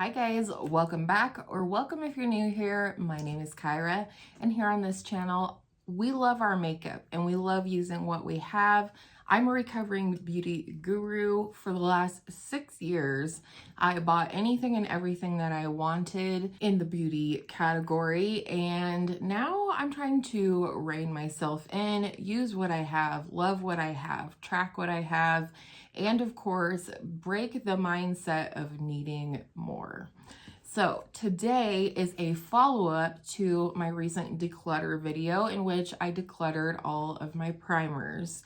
Hi guys, welcome back, or welcome if you're new here. My name is Kyra, and here on this channel, we love our makeup and we love using what we have. I'm a recovering beauty guru. For the last 6 years, I bought anything and everything that I wanted in the beauty category, and now I'm trying to rein myself in, use what I have, love what I have, track what I have, and of course, break the mindset of needing more. So today is a follow-up to my recent declutter video in which I decluttered all of my primers.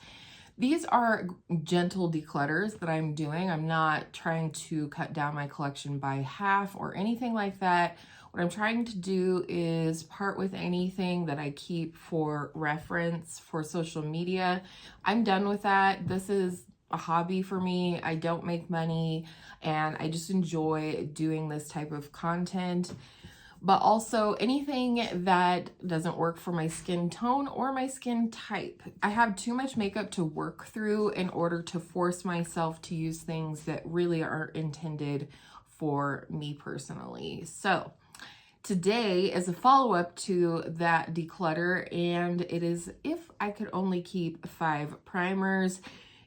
These are gentle declutters that I'm doing. I'm not trying to cut down my collection by half or anything like that. What I'm trying to do is part with anything that I keep for reference for social media. I'm done with that. This is a hobby for me. I don't make money and I just enjoy doing this type of content. But also anything that doesn't work for my skin tone or my skin type. I have too much makeup to work through in order to force myself to use things that really are intended for me personally. So today is a follow-up to that declutter, and it is if I could only keep 5 primers.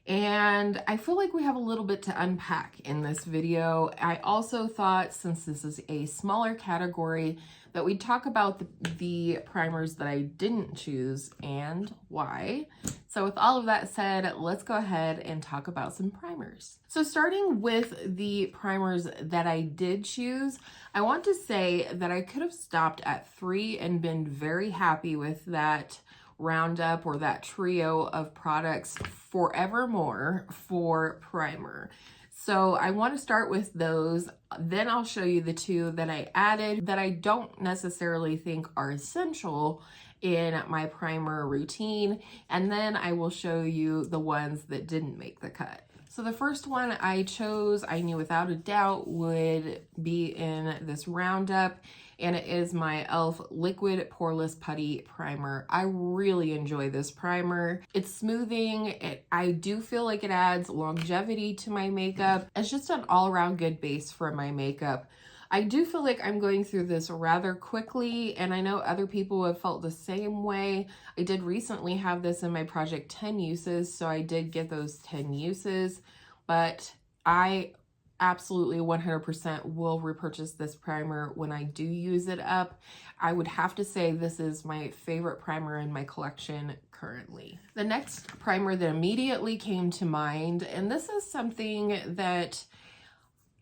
And I feel like we have a little bit to unpack in this video. I also thought, since this is a smaller category, that we'd talk about the primers that I didn't choose and why. So with all of that said, let's go ahead and talk about some primers. So starting with the primers that I did choose, I want to say that I could have stopped at 3 and been very happy with that roundup or that trio of products forevermore for primer. So I want to start with those, then I'll show you the 2 that I added that I don't necessarily think are essential in my primer routine, and then I will show you the ones that didn't make the cut. So the first one I chose, I knew without a doubt would be in this roundup, and it is my e.l.f. Liquid Poreless Putty Primer. I really enjoy this primer. It's smoothing. I do feel like it adds longevity to my makeup. It's just an all-around good base for my makeup. I do feel like I'm going through this rather quickly, and I know other people have felt the same way. I did recently have this in my Project 10 uses, so I did get those 10 uses, but I absolutely 100% will repurchase this primer when I do use it up. I would have to say this is my favorite primer in my collection currently. The next primer that immediately came to mind, and this is something that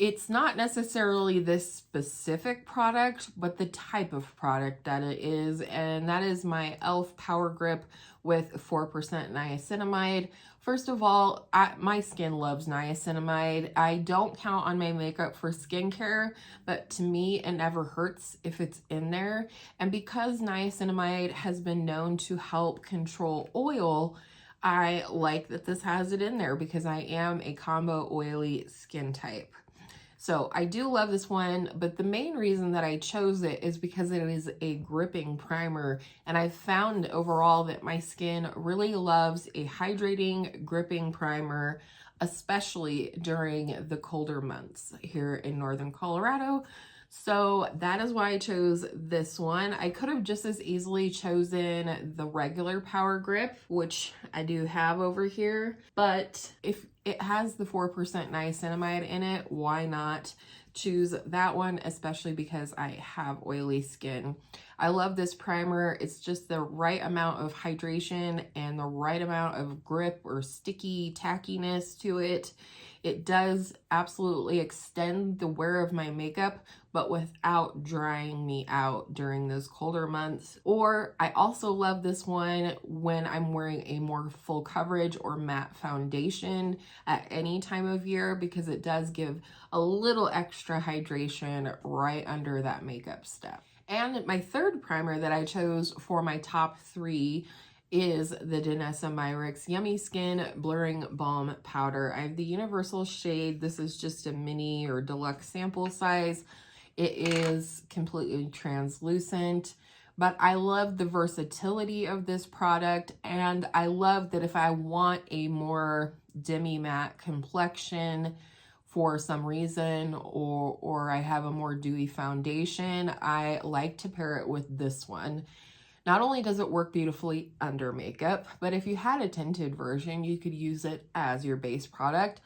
it's not necessarily this specific product, but the type of product that it is, and that is my e.l.f. Power Grip with 4% niacinamide. First of all, my skin loves niacinamide. I don't count on my makeup for skincare, but to me, it never hurts if it's in there. And because niacinamide has been known to help control oil, I like that this has it in there because I am a combo oily skin type. So I do love this one, but the main reason that I chose it is because it is a gripping primer, and I've found overall that my skin really loves a hydrating, gripping primer, especially during the colder months here in Northern Colorado. So that is why I chose this one. I could have just as easily chosen the regular Power Grip, which I do have over here, but if it has the 4% niacinamide in it, why not choose that one, especially because I have oily skin. I love this primer. It's just the right amount of hydration and the right amount of grip or sticky tackiness to it. It does absolutely extend the wear of my makeup, but without drying me out during those colder months. Or I also love this one when I'm wearing a more full coverage or matte foundation at any time of year, because it does give a little extra hydration right under that makeup step. And my third primer that I chose for my top 3 is the Danessa Myricks Yummy Skin Blurring Balm Powder. I have the universal shade. This is just a mini or deluxe sample size. It is completely translucent, but I love the versatility of this product, and I love that if I want a more demi-matte complexion for some reason, or I have a more dewy foundation, I like to pair it with this one. Not only does it work beautifully under makeup, but if you had a tinted version, you could use it as your base product,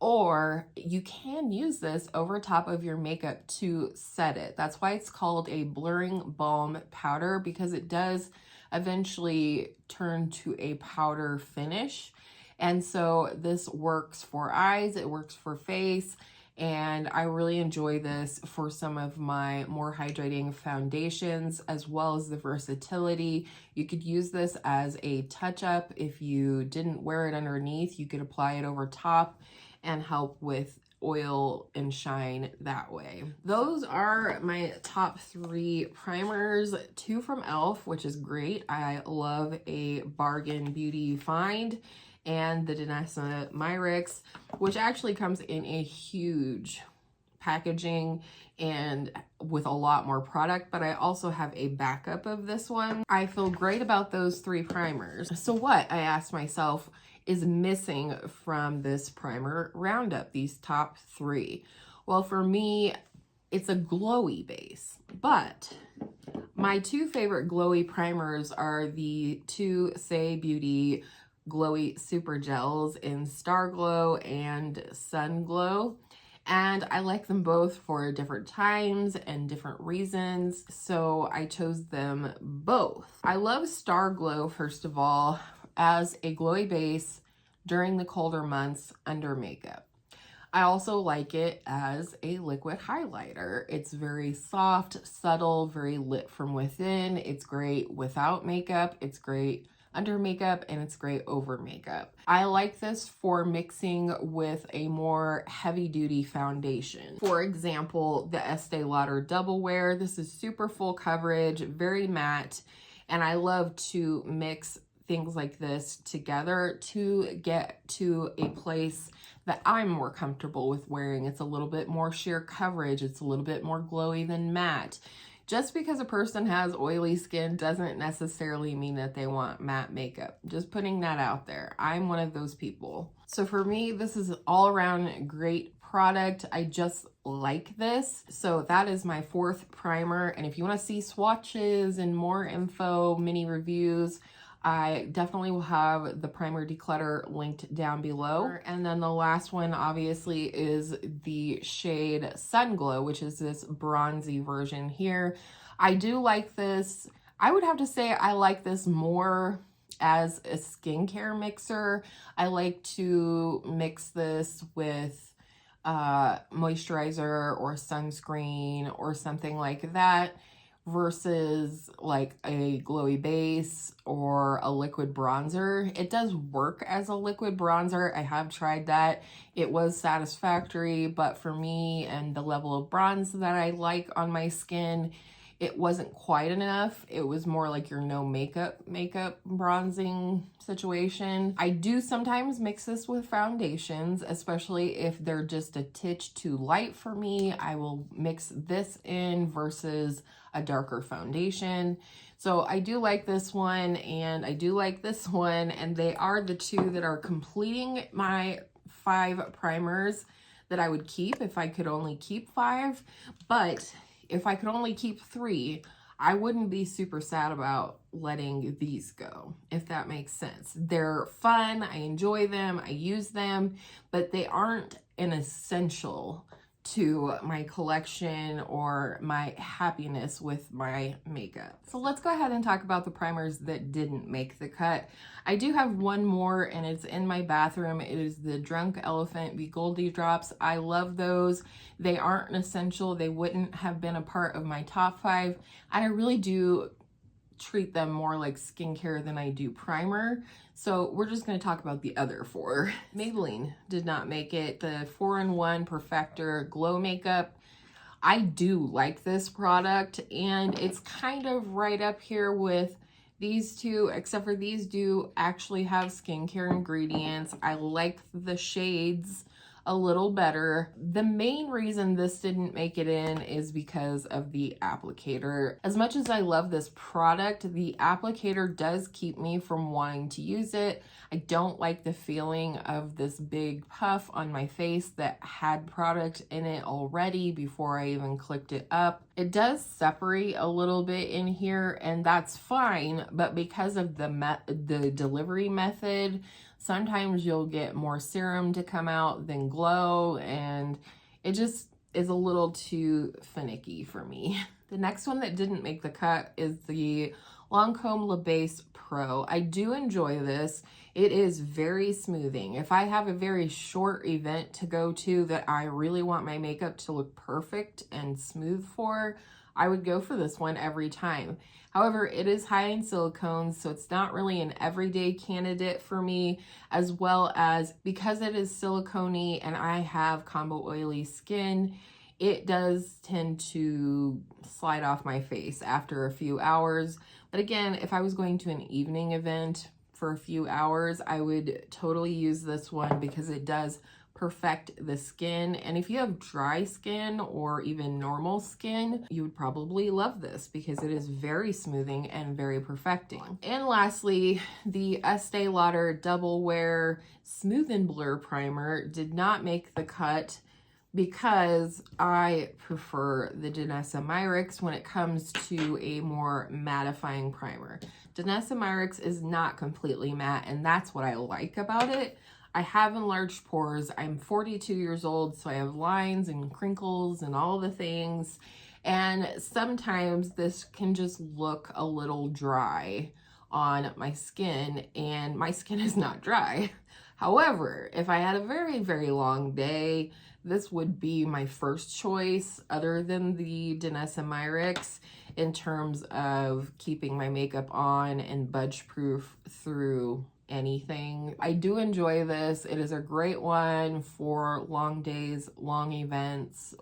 or you can use this over top of your makeup to set it. That's why it's called a blurring balm powder, because it does eventually turn to a powder finish. And so this works for eyes, it works for face, and I really enjoy this for some of my more hydrating foundations, as well as the versatility. You could use this as a touch-up. If you didn't wear it underneath, you could apply it over top and help with oil and shine that way. Those are my top 3 primers. 2 from e.l.f., which is great. I love a bargain beauty find. And the Danessa Myricks, which actually comes in a huge packaging and with a lot more product, but I also have a backup of this one. I feel great about those 3 primers. So what, I asked myself, is missing from this primer roundup, these top 3? Well, for me, it's a glowy base, but my 2 favorite glowy primers are the 2 Saie Beauty Glowy Super Gels in Star Glow and Sun Glow. And I like them both for different times and different reasons, so I chose them both. I love Star Glow, first of all, as a glowy base during the colder months under makeup. I also like it as a liquid highlighter. It's very soft, subtle, very lit from within. It's great without makeup. It's great under makeup, and it's great over makeup. I like this for mixing with a more heavy-duty foundation. For example, the Estee Lauder Double Wear. This is super full coverage, very matte, and I love to mix things like this together to get to a place that I'm more comfortable with wearing. It's a little bit more sheer coverage. It's a little bit more glowy than matte. Just because a person has oily skin doesn't necessarily mean that they want matte makeup. Just putting that out there. I'm one of those people. So for me, this is all around great product. I just like this. So that is my 4th primer. And if you want to see swatches and more info, mini reviews, I definitely will have the primer declutter linked down below. And then the last one obviously is the shade Sun Glow, which is this bronzy version here. I do like this. I would have to say I like this more as a skincare mixer. I like to mix this with moisturizer or sunscreen or something like that, versus like a glowy base or a liquid bronzer. It does work as a liquid bronzer. I have tried that. It was satisfactory, but for me and the level of bronze that I like on my skin, it wasn't quite enough. It was more like your no makeup bronzing situation. I do sometimes mix this with foundations, especially if they're just a titch too light for me. I will mix this in versus a darker foundation. So I do like this one and I do like this one, and they are the 2 that are completing my 5 primers that I would keep if I could only keep 5. But if I could only keep 3, I wouldn't be super sad about letting these go, if that makes sense. They're fun, I enjoy them, I use them, but they aren't an essential to my collection or my happiness with my makeup. So let's go ahead and talk about the primers that didn't make the cut. I do have one more, and it's in my bathroom. It is the Drunk Elephant Goldie Drops. I love those. They aren't an essential. They wouldn't have been a part of my top 5. And I really do treat them more like skincare than I do primer. So we're just going to talk about the other 4. Maybelline did not make it. The 4-in-1 Perfector Glow Makeup. I do like this product, and it's kind of right up here with these 2, except for these do actually have skincare ingredients. I like the shades a little better. The main reason this didn't make it in is because of the applicator. As much as I love this product, the applicator does keep me from wanting to use it. I don't like the feeling of this big puff on my face that had product in it already before I even clicked it up. It does separate a little bit in here, and that's fine, but because of the delivery method, sometimes you'll get more serum to come out than glow, and it just is a little too finicky for me. The next one that didn't make the cut is the Lancome Le Base Pro. I do enjoy this. It is very smoothing. If I have a very short event to go to that I really want my makeup to look perfect and smooth for, I would go for this one every time. However, it is high in silicones, so it's not really an everyday candidate for me, as well as because it is silicone-y and I have combo oily skin, it does tend to slide off my face after a few hours. But again, if I was going to an evening event for a few hours, I would totally use this one because it does perfect the skin. And if you have dry skin or even normal skin, you would probably love this because it is very smoothing and very perfecting. And lastly, the Estee Lauder Double Wear Smooth and Blur Primer did not make the cut because I prefer the Danessa Myricks when it comes to a more mattifying primer. Danessa Myricks is not completely matte, and that's what I like about it. I have enlarged pores. I'm 42 years old, so I have lines and crinkles and all the things. And sometimes this can just look a little dry on my skin, and my skin is not dry. However, if I had a very, very long day, this would be my first choice other than the Danessa Myricks in terms of keeping my makeup on and budge proof through anything. I do enjoy this. It is a great one for long days, long events,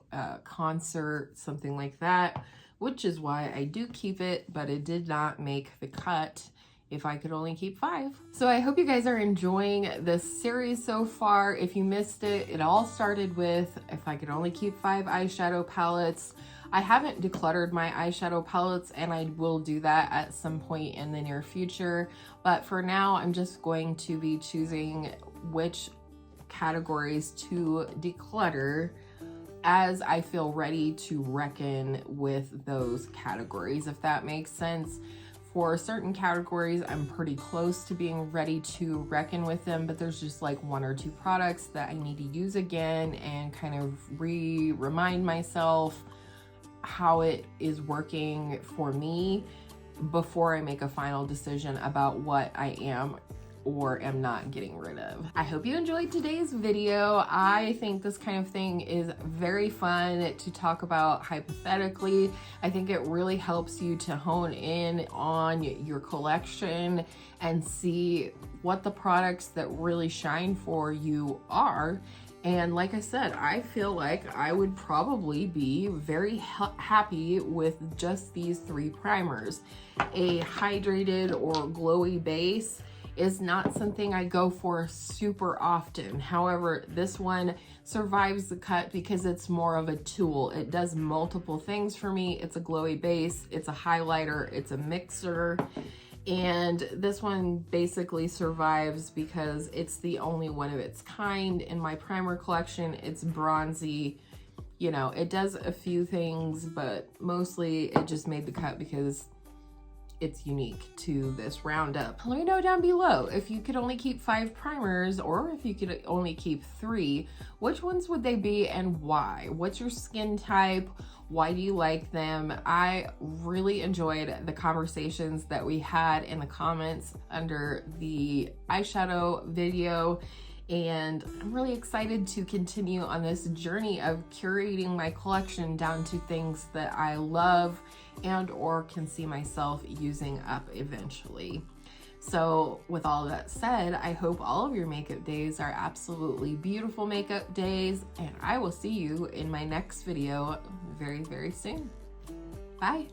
concert, something like that, which is why I do keep it, but it did not make the cut if I could only keep 5. So I hope you guys are enjoying this series so far. If you missed it, it all started with if I could only keep 5 eyeshadow palettes. I haven't decluttered my eyeshadow palettes, and I will do that at some point in the near future. But for now, I'm just going to be choosing which categories to declutter as I feel ready to reckon with those categories, if that makes sense. For certain categories, I'm pretty close to being ready to reckon with them, but there's just like 1 or 2 products that I need to use again and kind of remind myself how it is working for me before I make a final decision about what I am or am not getting rid of. I hope you enjoyed today's video. I think this kind of thing is very fun to talk about hypothetically. I think it really helps you to hone in on your collection and see what the products that really shine for you are. And like I said, I feel like I would probably be very happy with just these 3 primers. A hydrated or glowy base is not something I go for super often. However, this one survives the cut because it's more of a tool. It does multiple things for me. It's a glowy base, it's a highlighter, it's a mixer. And this one basically survives because it's the only one of its kind in my primer collection. It's bronzy. You know, it does a few things, but mostly it just made the cut because it's unique to this roundup. Let me know down below if you could only keep 5 primers, or if you could only keep 3, which ones would they be and why? What's your skin type? Why do you like them? I really enjoyed the conversations that we had in the comments under the eyeshadow video, and I'm really excited to continue on this journey of curating my collection down to things that I love and or can see myself using up eventually. So with all that said, I hope all of your makeup days are absolutely beautiful makeup days, and I will see you in my next video very, very soon. Bye.